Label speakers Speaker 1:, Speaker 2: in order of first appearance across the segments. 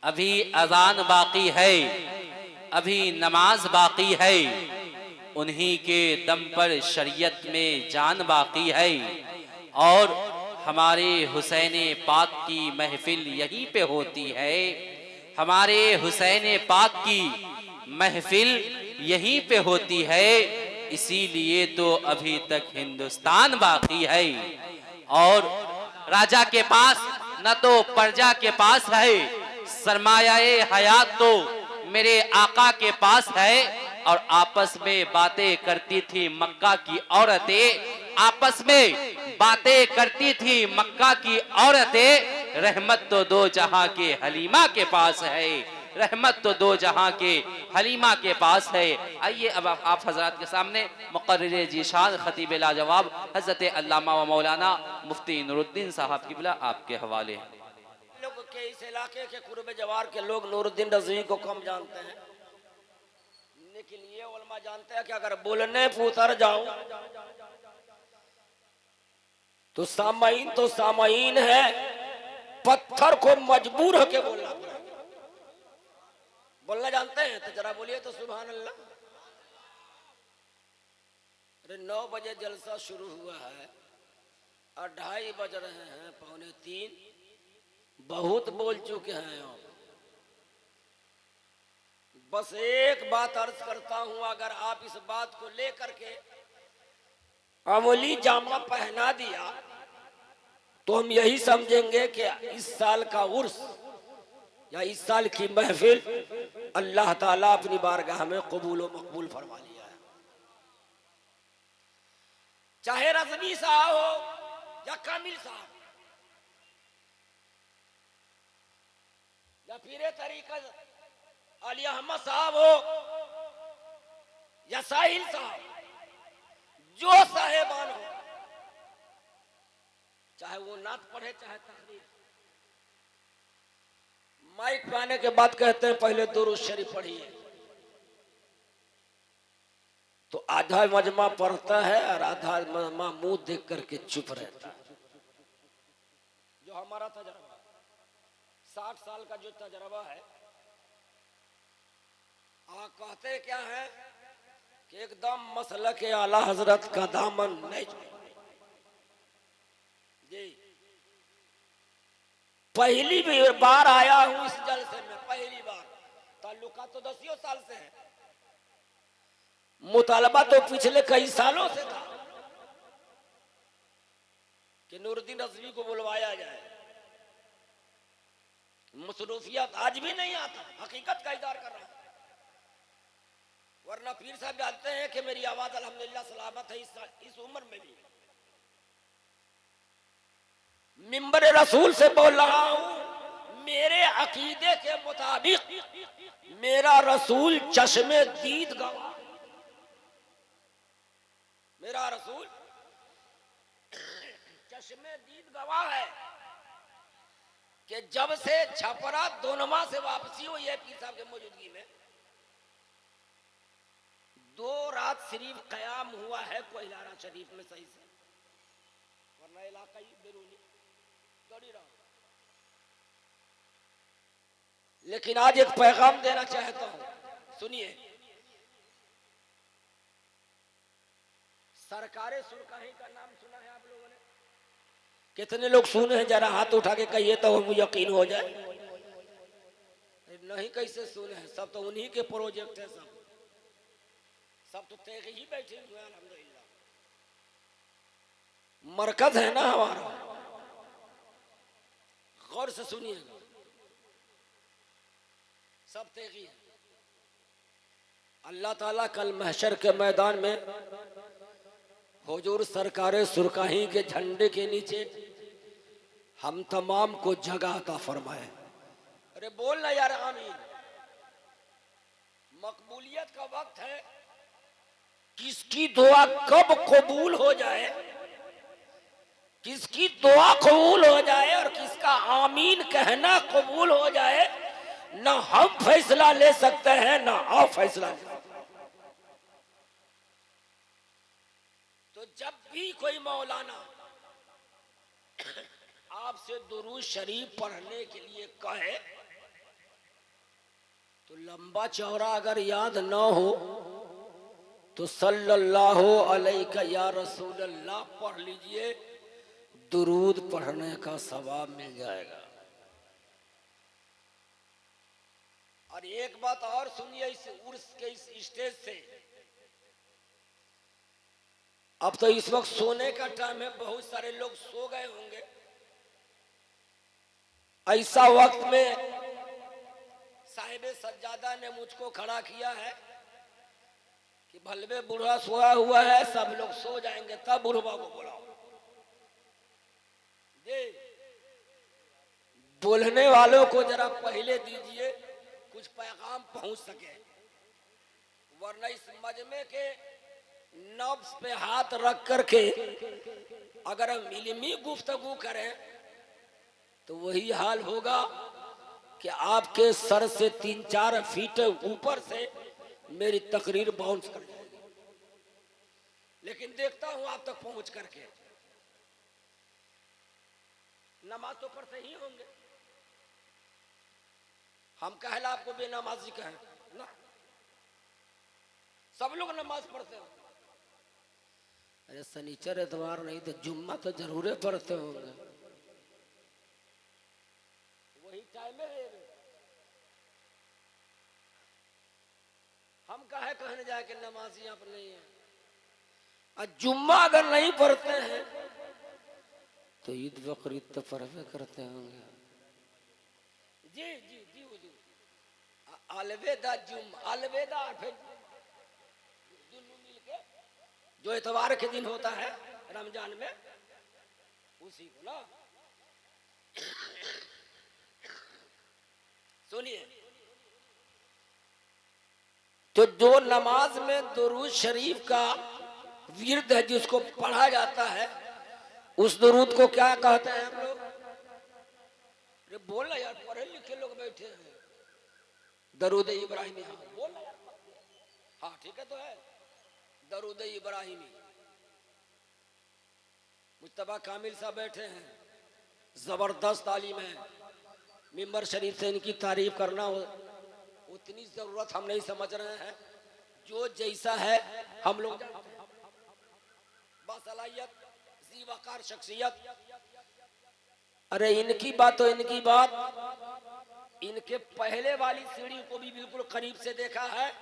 Speaker 1: अभी अजान बाकी है, अभी नमाज बाकी है, उन्हीं के दम पर शरीयत में जान बाकी है। और हमारे हुसैन पाक की महफिल यहीं पे होती है, हमारे हुसैन पाक की महफिल यहीं पे होती है। इसीलिए तो अभी तक हिंदुस्तान बाकी है। और राजा के पास न तो प्रजा के पास है, सरमायाए हयात तो मेरे आका के पास है। और आपस में बातें करती थी मक्का की औरतें, आपस में बातें करती थी मक्का की औरतें। रहमत तो दो जहां के हलीमा के पास है, रहमत तो दो जहां के हलीमा के पास है। आइए अब आप हजरात के सामने मुक़र्रिर जीशान खतीब लाजवाब हजरत अल्लामा व मौलाना मुफ्ती नूरुद्दीन साहब किबला आपके हवाले।
Speaker 2: लोग के इस इलाके के कुर्ब जवार के लोग नूरुद्दीन रज़वी को कम जानते हैं, लेकिन ये उलमा जानते हैं कि अगर बोलने पे उतर जाऊं तो सामाईन है, पत्थर को मजबूर होके बोलना पड़ेगा। बोलना जानते हैं तो जरा बोलिए तो सुभान अल्लाह। अरे 9 बजे जलसा शुरू हुआ है और 2:30 बज रहे हैं, 2:45। बहुत बोल चुके हैं आप। बस एक बात अर्ज करता हूं, अगर आप इस बात को लेकर के अमली जामा पहना दिया तो हम यही समझेंगे कि इस साल का उर्स या इस साल की महफिल अल्लाह ताला अपनी बारगाह में कबूल व मकबूल फरमा लिया है। चाहे रज़वी साहब हो या कामिल साहब या पीरे तरीक़त अली अहमद साहब हो या साहिल साहब, जो साहेबान हो, चाहे वो नात पढ़े चाहे तकरीर, माइक पाने के बाद कहते हैं पहले दुरूद शरीफ पढ़िए, तो आधा मजमा पढ़ता है और आधा मजमा मुंह देख करके चुप रहता है। जो हमारा तजर्बा 60 साल का जो तजर्बा है, कहते क्या है कि एकदम मसलक आला हजरत का दामन नहीं जी। पहली बार आया हूं इस जलसे में, पहली बार। ताल्लुका तो 10 साल से है, मुतालबा तो पिछले कई सालों से था कि नूरुद्दीन रज़वी को बुलवाया जाए। मसरूफियत आज भी नहीं आता, हकीकत का इज़हार कर रहा हूं। वरना पीर साहब जानते हैं कि मेरी आवाज अल्हम्दुलिल्लाह सलामत है इस उम्र में भी। मिंबर रसूल से बोल रहा हूं, मेरे अकीदे के मुताबिक मेरा रसूल चश्मे दीद गवाह, मेरा रसूल चश्मे दीद गवाह है कि जब से छपरा दोनमा से वापसी हुई है पीर साहब के मौजूदगी में, 2 रात शरीफ कयाम हुआ है कोहिलारा शरीफ में सही से, वरना इलाका ही बेरूनी दौड़ी रहा। लेकिन आज एक पैगाम देना चाहता हूं, सुनिए। सरकारे सुरकाही का नाम सुना है आप लोगों ने? कितने लोग सुने हैं? जरा हाथ उठा के कहिए तो हम यकीन हो जाए। नहीं कैसे सुने हैं? सब तो उन्हीं के प्रोजेक्ट है, सब तो तेग ही बैठे हुए हैं। अल्हम्दुलिल्लाह मरकज है ना हमारा, गौर से सुनिएगा, सब तेगी है। अल्लाह ताला कल महशर के मैदान में हुजूर सरकारे सुरकाही के झंडे के नीचे हम तमाम को जगह अता फरमाए। अरे बोल ना यार आमीन। मकबूलियत का वक्त है, किसकी दुआ कब कबूल हो जाए, किसकी दुआ कबूल हो जाए और किसका आमीन कहना कबूल हो जाए, ना हम फैसला ले सकते हैं ना आप फैसला ले सकते हैं। तो जब भी कोई मौलाना आपसे दुरूद शरीफ पढ़ने के लिए कहे लंबा चौड़ा अगर याद ना हो तो सल्लल्लाहु अलैहि या रसूल अल्लाह पढ़ लीजिए, दुरूद पढ़ने का सवाब मिल जाएगा। और एक बात और सुनिए इस उर्स के इस स्टेज से, अब तो इस वक्त सोने का टाइम है, बहुत सारे लोग सो गए होंगे। ऐसा वक्त में साहिबे सज्जादा ने मुझको खड़ा किया है कि भलवे बूढ़ा सोया हुआ है, सब लोग सो जाएंगे तब बूढ़ा को बुलाओ। बोलने वालों को जरा पहले दीजिए, कुछ पैगाम पहुंच सके, वरना इस मजमे के नब्ज पे हाथ रख करके अगर हम इल्मी गुफ्तगू करें तो वही हाल होगा कि आपके सर से 3-4 फीट ऊपर से मेरी तकरीर बाउंस कर जाएगी। लेकिन देखता हूं आप तक पहुंच करके। नमाज तो पढ़ते ही होंगे, हम कहला आपको बेनमाजी कहें ना? सब लोग नमाज पढ़ते हो। अरे शनिचर एतवार नहीं तो जुम्मा तो जरूर पढ़ते होंगे, वही टाइम है। हम कहे कहने जाए कि नमाजी आप नहीं है। और जुम्मा अगर नहीं पढ़ते हैं तो ईद बकरीद तो पढ़वे करते होंगे। जी जी जी हुजूर, अलविदा जुम्मा, अलविदा फिर दोनों मिलके जो इतवार के दिन होता है रमजान में, उसी को ना सुनिए। तो जो नमाज में दुरूद शरीफ का विर्द है जिसको पढ़ा जाता है, उस दुरूद को क्या कहते हैं हम लोग? अरे बोल ना यार, पढ़े लिखे लोग बैठे हैं। दरूद इब्राहिमी, हाँ बोल ना यार। हाँ ठीक है, तो है दरूद इब्राहिमी। मुस्तफा कामिल साहब बैठे हैं, जबरदस्त तालीम है। मिंबर शरीफ से इनकी तारीफ करना हो उतनी जरूरत हम नहीं समझ रहे हैं। जो जैसा है हम लोग बासलाहियत, ज़ीवकार शख्सियत। अरे इनकी बात तो इनकी बात, इनके पहले वाली सीढ़ी को भी बिल्कुल करीब से देखा है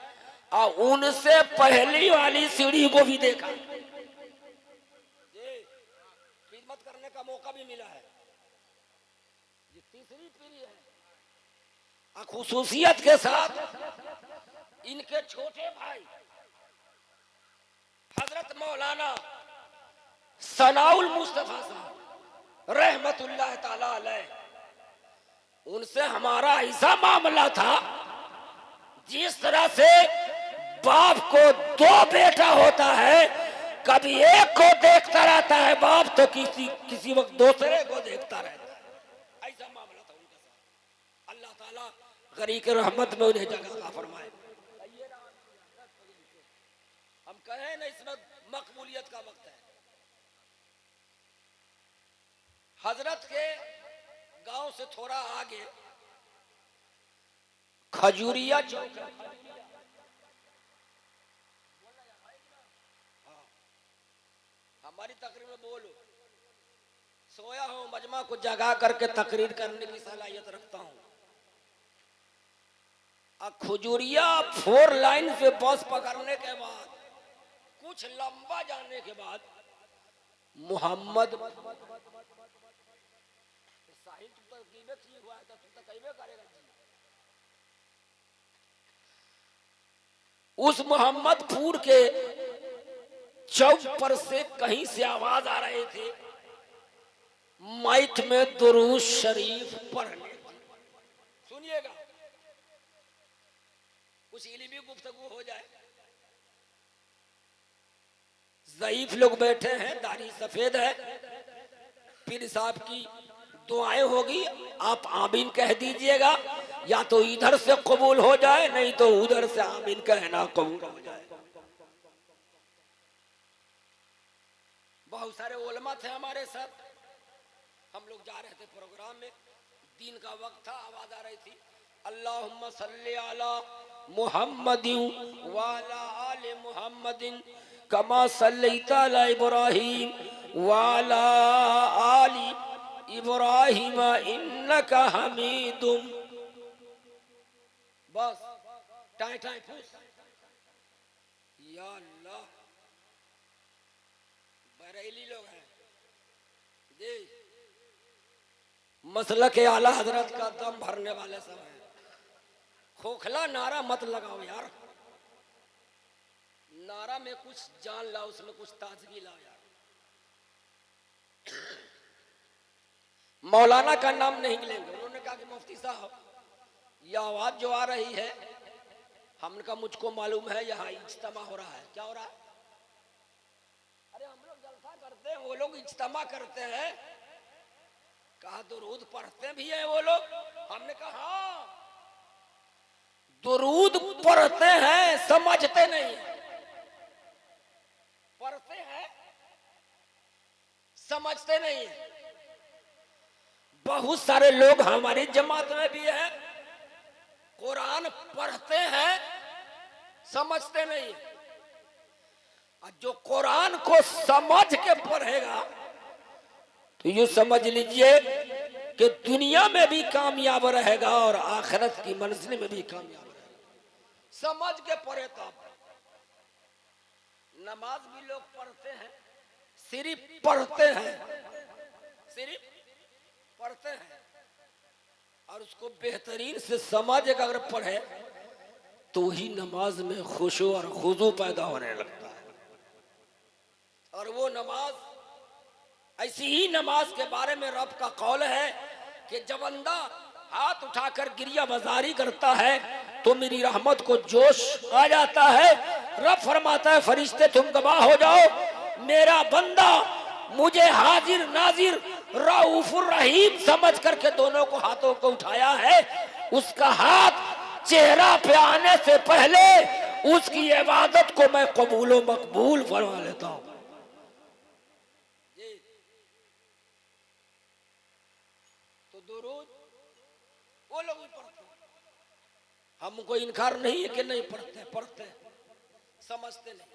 Speaker 2: और उनसे पहली वाली सीढ़ी को भी देखा। खिदमत करने का मौका भी मिला है। ये तीसरी पीढ़ी है। खुसूसियत के साथ इनके छोटे भाई हजरत मौलाना सनाउल मुस्तफा साहब रहमतुल्लाह ताला अलैह, उनसे हमारा ऐसा मामला था जिस तरह से बाप को 2 बेटा होता है, कभी एक को देखता रहता है बाप तो किसी वक्त दूसरे को देखता रहता है। ऐसा मामला था उनके साथ। अल्लाह ताला गरीब के रहमत में उन्हें जगह का फरमाए। हम कहें ना इसमें मकबूलियत का वक्त है। हजरत के गांव से थोड़ा आगे खजूरिया चौक, हमारी तकरीर में बोलो, सोया हूं मजमा को जगा करके तकरीर करने की सलाहियत रखता हूं। खजूरिया 4 लाइन से बस पकड़ने के बाद कुछ लंबा जाने के बाद मोहम्मद उस मोहम्मदपुर के चौक पर से कहीं से आवाज आ रहे थे माइक में दुरूद शरीफ पढ़ने। सुनिएगा, कुछ इल्मी गुफ्तगू हो जाए। ज़ईफ लोग बैठे हैं, दाढ़ी सफेद है, पीर साहब की दुआएं होगी, आप आमीन कह दीजिएगा। या तो इधर से कबूल हो जाए, नहीं तो उधर से आमीन कहना कबूल हो जाए। बहुत सारे उलमा थे हमारे साथ, हम लोग जा रहे थे प्रोग्राम में, दिन का वक्त था, आवाज आ रही थी अल्लाहुम्मा सल्ली अला मुहम्मदिन वाला आले मुहम्मदिन कमा सल्लैता अला इब्राहीम वाला आली इब्राहीम इन्नका हमीदुम। बस टाइ टाइ फूस। या अल्लाह, बरेली लोग हैं जी, मसलक के आला हजरत का दम भरने वाले सब हैं। खोखला नारा मत लगाओ यार, नारा में कुछ जान लाओ, उसमें कुछ ताजगी लाओ यार। मौलाना का नाम नहीं लेंगे। उन्होंने कहा कि मुफ्ती साहब यह आवाज जो आ रही है, हमने कहा मुझको मालूम है यहाँ इज्तिमा हो रहा है। क्या हो रहा है? अरे हम लोग जलसा करते हैं, वो लोग इज्तिमा करते हैं। कहा दुरूद पढ़ते भी हैं वो लोग? हमने कहा हाँ, दुरूद पढ़ते हैं, समझते नहीं। पढ़ते हैं, समझते नहीं। बहुत सारे लोग हमारी जमात में भी हैं, कुरान पढ़ते हैं, समझते नहीं। और जो कुरान को समझ के पढ़ेगा तो ये समझ लीजिए कि दुनिया में भी कामयाब रहेगा और आखिरत की मंजिल में भी कामयाब रहेगा। समझ के पढ़े तब। नमाज भी लोग पढ़ते हैं, सिर्फ पढ़ते हैं, सिर्फ पढ़ते हैं, और उसको बेहतरीन से समझ के अगर पढ़े तो ही नमाज में खुशू और खुजू पैदा होने लगता है। और वो नमाज, ऐसी ही नमाज के बारे में रब का कौल है कि जब बंदा हाथ उठाकर गिरिया बाजारी करता है तो मेरी रहमत को जोश आ जाता है। रब फरमाता है फरिश्ते तुम गवाह हो जाओ, मेरा बंदा मुझे हाजिर नाजिर रऊफुर रहीम समझ करके दोनों को हाथों को उठाया है। उसका हाथ चेहरा पे आने से पहले उसकी इबादत को मैं कबूल व मकबूल फरमा लेता हूं। तो दुरूद वो लोग भी पढ़ते हैं, हमको इनकार नहीं है कि नहीं पढ़ते, पढ़ते समझते नहीं।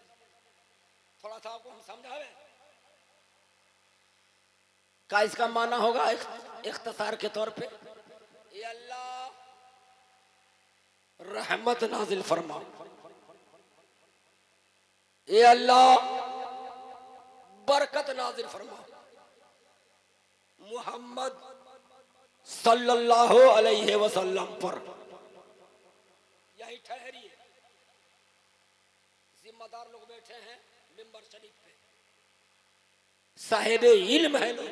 Speaker 2: थोड़ा सा आपको हम समझावे का इसका माना होगा इख्तिसार के तौर पे, ये अल्लाह रहमत नाजिल फरमा, ये अल्लाह बरकत नाजिल फरमा, मोहम्मद सल्लल्लाहु अलैहि वसल्लम पर। यही ठहरिए। जिम्मेदार लोग बैठे हैं मिंबर शरीफ पे, साहिब इल्म है लोग,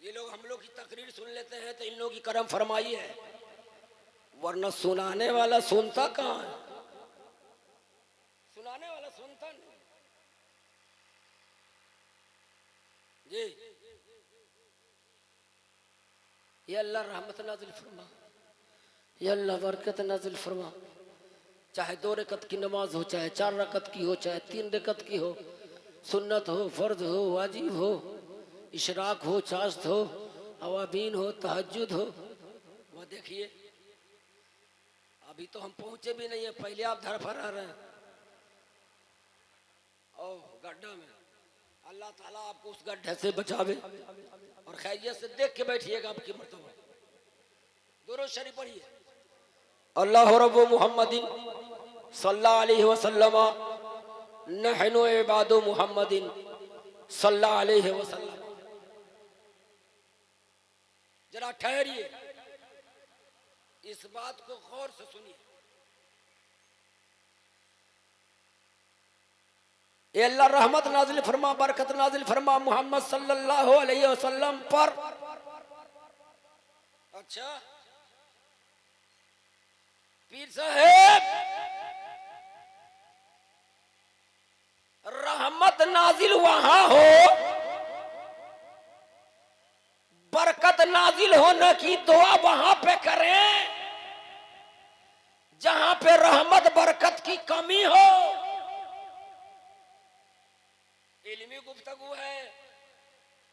Speaker 2: ये लोग हम लोग की तकरीर सुन लेते हैं तो इन लोगों की करम फरमाई है, वरना सुनाने वाला सुनता कहाँ है? सुनाने वाला सुनता नहीं जी। ये अल्लाह रहमत नाजिल फरमा, ये अल्लाह बरकत नाजिल फरमा। चाहे 2 रकत की नमाज हो, चाहे 4 रकत की हो, चाहे 3 रकत की हो, सुन्नत हो, फर्ज हो, वाजिब हो, इशराक हो, चाश्त हो, अवाबीन हो, तहज्जुद हो। वह देखिए अभी तो हम पहुंचे भी नहीं है, पहले आप धड़फड़ रहे हैं ओ गड्ढा में। अल्लाह ताला आपको उस गड्ढे से बचावे और खैरियत से देख के बैठिएगा आपकी मर्तबा। दुरूद शरीफ पढ़िए। अल्लाह रब्बु मुहम्मदिन सल्लल्लाहु अलैहि वसल्लम नहनु इबादु मुहम्मदिन सल्लल्लाहु अलैहि वसल्लम। जरा ठहरिए, इस बात को गौर से सुनिए। ये अल्लाह रहमत नाजिल फरमा, बरकत नाजिल फरमा मोहम्मद सल्लल्लाहु अलैहि वसल्लम पर। अच्छा पीर साहब, रहमत नाजिल वहां हो, बरकत नाजिल होने की दुआ वहां पे करें जहां पे रहमत बरकत की कमी हो। इल्मी गुफ्तगू है,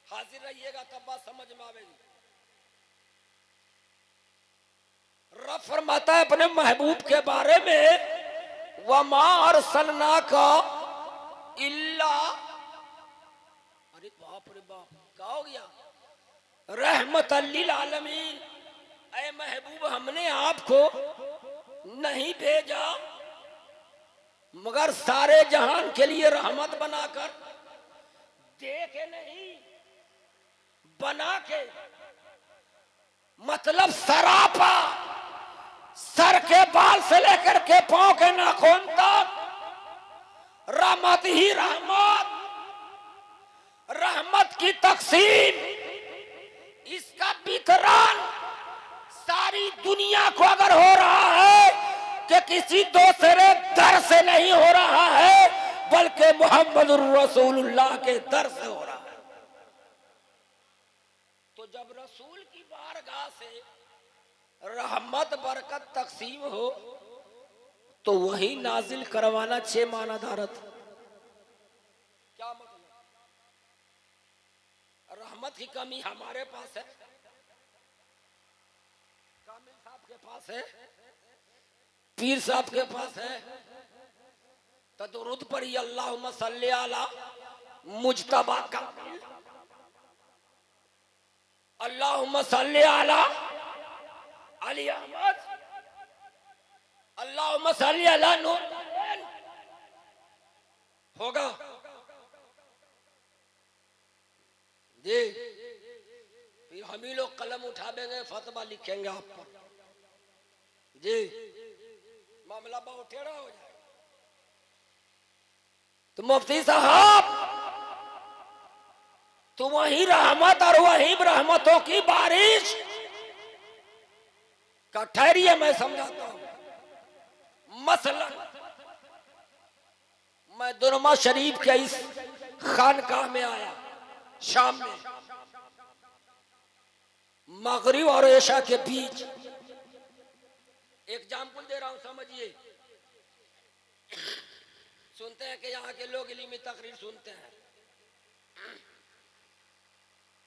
Speaker 2: हाजिर रहिएगा तब बात समझ में आवेगी। फरमाता है अपने महबूब के बारे में, वमा अरसलना का इल्ला, अरे बाप रे बाप, क्या हो गया, रहमतल लिल आलमीन। ऐ महबूब, हमने आपको नहीं भेजा मगर सारे जहान के लिए रहमत बनाकर, दे के नहीं, बना के, मतलब सरापा, सर के बाल से लेकर के पांव के नाखून तक रहमत ही रहमत, रहमत की तकसीम, इसका वितरण सारी दुनिया को अगर हो रहा है कि किसी दूसरे दर से नहीं हो रहा है, बल्कि मोहम्मदुर रसूलुल्लाह के दर से हो रहा है। तो जब रसूल की बारगाह से रहमत बरकत तकसीम हो तो वही नाजिल करवाना 6 माना धारत। क्या मतलब? रहमत की कमी हमारे पास है, कामिल साहब के पास है, पीर साहब के पास है, तो दुरूद पढ़ी अल्लाहुम्मा सल्ली अला मुज्तबा कामिल, अल्लाहुम्मा सल्ली अला अली अहमद, अल्लाहुम्मा सल्ली अला नूर, होगा जी। फिर हम ही लोग कलम उठाएंगे, फतवा लिखेंगे आप पर जी, मामला बहुत टेढ़ा हो जाएगा। तो मुफ्ती साहब, तो वही रहमत और वही रहमतों की बारिश का ठहरिए, मैं समझाता हूं। मसलन मैं दुरमा शरीफ के इस खानकाह में आया शाम में, मगरिब और ऐशा के बीच। एग्जाम्पल दे रहा हूं, समझिए। सुनते हैं कि यहाँ के लोग इल्मी तकरीर सुनते हैं।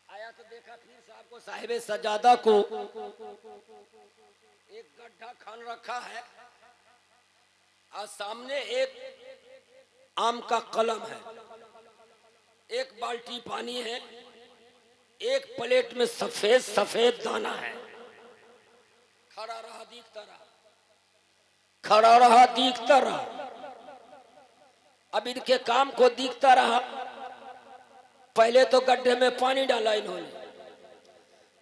Speaker 2: आया तो देखा पीर साहब को, साहिबे सजादा को एक गड्ढा खान रखा है और सामने एक आम का कलम है, एक बाल्टी पानी है, एक प्लेट में सफेद सफेद दाना है। खड़ा रहा दिखता रहा, खड़ा रहा दिखता रहा। अब इनके काम को दिखता रहा। पहले तो गड्ढे में पानी डाला इन्होंने,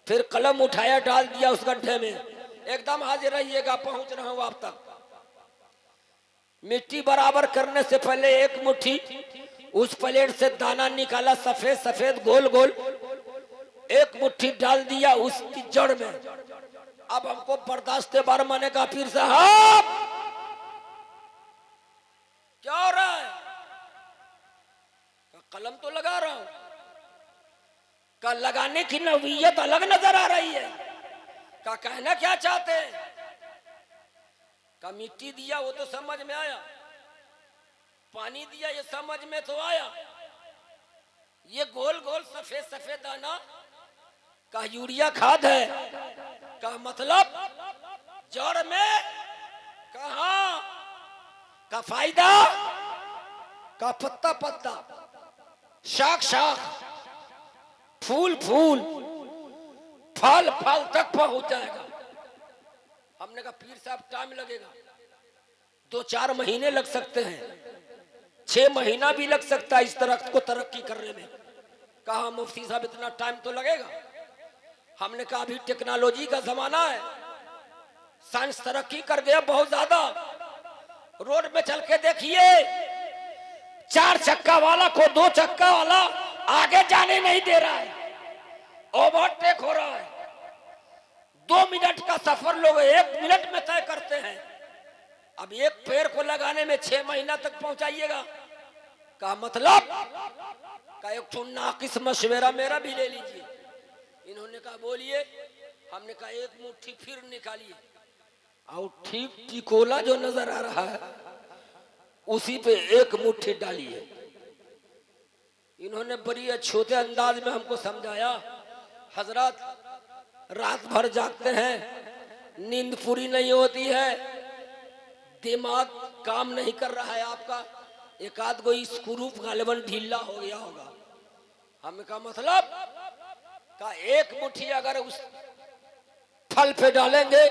Speaker 2: फिर कलम उठाया, डाल दिया उस गड्ढे में। एकदम हाजिर रहिएगा, पहुंच रहा हूं आप तक। मिट्टी बराबर करने से पहले एक मुट्ठी उस प्लेट से दाना निकाला, सफेद सफेद गोल गोल, एक मुट्ठी डाल दिया उसकी जड़ में। अब हमको बर्दाश्त बार माने का, पीर साहब क्या हो रहा है? कलम तो लगा रहा हूं, का लगाने की नवीयत अलग नजर आ रही है। का कहना क्या चाहते हैं? का मिट्टी दिया वो तो समझ में आया, पानी दिया ये समझ में तो आया, ये गोल गोल सफेद सफेद दाना का यूरिया खाद है। का मतलब जड़ में कहा का फायदा, का पत्ता पत्ता, शाख शाख, फूल फूल, फल फल तक पहुंच जाएगा। हमने कहा पीर साहब टाइम लगेगा, 2-4 महीने लग सकते हैं, 6 महीना भी लग सकता है इस दरख्त को तरक्की करने में। कहा मुफ्ती साहब इतना टाइम तो लगेगा। हमने कहा अभी टेक्नोलॉजी का जमाना है, साइंस तरक्की कर गया बहुत ज्यादा। रोड में चल के देखिए, 4 चक्का वाला को 2 चक्का वाला आगे जाने नहीं दे रहा है, ओवरटेक हो रहा है। 2 मिनट का सफर लोग 1 मिनट में तय करते हैं। अब एक पेड़ को लगाने में 6 महीना तक पहुंचाइएगा। का मतलब का एक नाकिस मशवरा मेरा भी ले लीजिए। इन्होंने कहा बोलिए। हमने कहा एक मुट्ठी फिर निकालिए, और ठीक टिकोला जो नजर आ रहा है उसी पे एक मुट्ठी डालिए। इन्होंने बड़ी छोटे अंदाज में हमको समझाया। हजरत रात भर जागते हैं, नींद पूरी नहीं होती है, दिमाग काम नहीं कर रहा है आपका, एक आध गो स्क्रू गालिबन ढीला हो गया होगा। हमें का मतलब का एक मुट्ठी अगर उस फल पे डालेंगे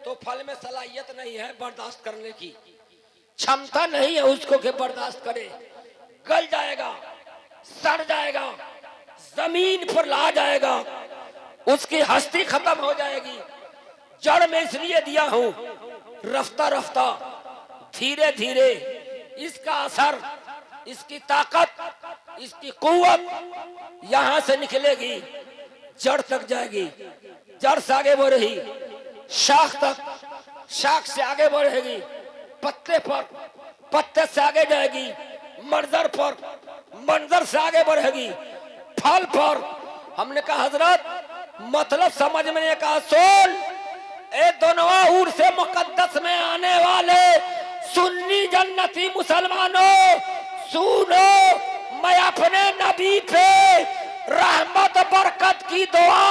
Speaker 2: तो फल में सलाहियत नहीं है बर्दाश्त करने की, क्षमता नहीं है उसको के बर्दाश्त करे, गल जाएगा, सड़ जाएगा, जमीन पर ला जाएगा, उसकी हस्ती खत्म हो जाएगी। जड़ में इसलिए दिया हूं, रफ्ता रफ्ता धीरे धीरे इसका असर, इसकी ताकत, इसकी कुव्वत यहां से निकलेगी, जड़ तक जाएगी, जड़ से आगे बढ़ेगी, शाख तक, शाख से आगे बढ़ेगी, पत्ते पर, पत्ते से आगे जाएगी, मंजर पर, मंजर से आगे बढ़ेगी, फल पर। हमने कहा हजरत मतलब समझ में नहीं कहा, सोल ए दोनों उर से मुकद्दस में आने वाले सुन्नी जन्नती मुसलमानों सुनो, मैं अपने नबी पे रहमत बरकत की दुआ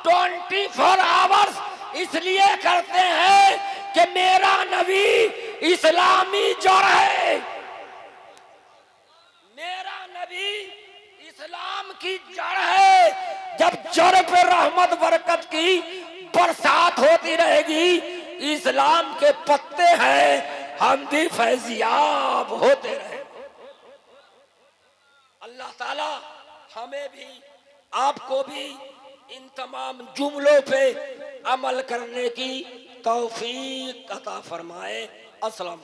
Speaker 2: 24 आवर्स इसलिए करते हैं कि मेरा नबी इस्लामी जड़ है, मेरा नबी इस्लाम की जड़ है। जब जड़ पे रहमत बरकत की बरसात होती रहेगी, इस्लाम के पत्ते हैं, हम भी फैजियाब होते रहे। अल्लाह ताला हमें भी आपको भी इन तमाम जुमलों पे अमल करने की तौफीक अता फरमाए। अस्सलाम।